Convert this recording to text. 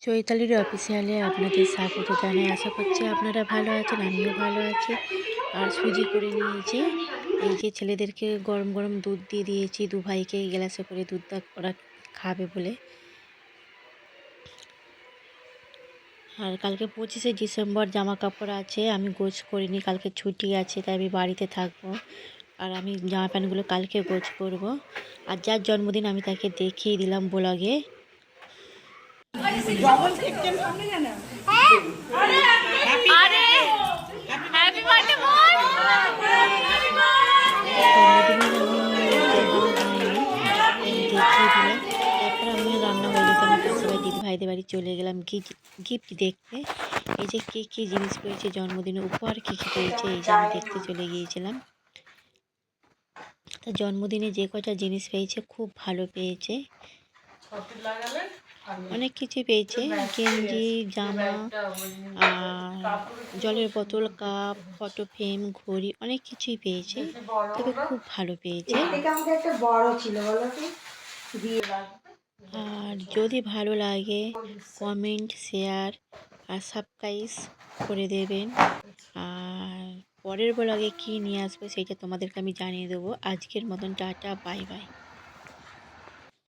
চৈতালির অফিসিয়ালে আপনাদের স্বাগত জানাই। আশা করছি আপনারা ভালো আছেন, আমিও ভালো আছি। আর সুজি করে নিয়েছি। এই যে ছেলেদেরকে গরম গরম দুধ দিয়ে দিয়েছি, দু ভাইকে গ্লাসে করে দুধটা ওরা খাবে বলে। আর কালকে 25শে ডিসেম্বর, জামা কাপড় আছে, আমি গোছ করিনি, কালকে ছুটি আছে, তাই আমি বাড়িতে থাকবো। আর আমি জামা প্যান্টগুলো কালকে গোছ করব। আর যার জন্মদিন আমি তাকে দেখিয়ে দিলাম ব্লগে। তারপর আমি রান্না হয়ে গেছে, আমি সবাই দিদি ভাইদের বাড়ি চলে গেলাম গিফট দেখতে। এই যে কে কী জিনিস পেয়েছে জন্মদিনে, উপহার কী কী পেয়েছে, এই যে আমি দেখতে চলে গিয়েছিলাম। তা জন্মদিনে যে কটা জিনিস পেয়েছে খুব ভালো পেয়েছে, অনেক কিছু পেয়েছে, গেঞ্জি, জামা, আর জলের বোতল, কাপ, ফটো ফ্রেম, ঘড়ি, অনেক কিছুই পেয়েছে, তবে খুব ভালো পেয়েছে। আর যদি ভালো লাগে কমেন্ট, শেয়ার আর সাবস্ক্রাইব করে দেবেন। আর পরের ব্লগে কী নিয়ে আসবো সেটা তোমাদেরকে আমি জানিয়ে দেবো। আজকের মতন টাটা, বাই বাই।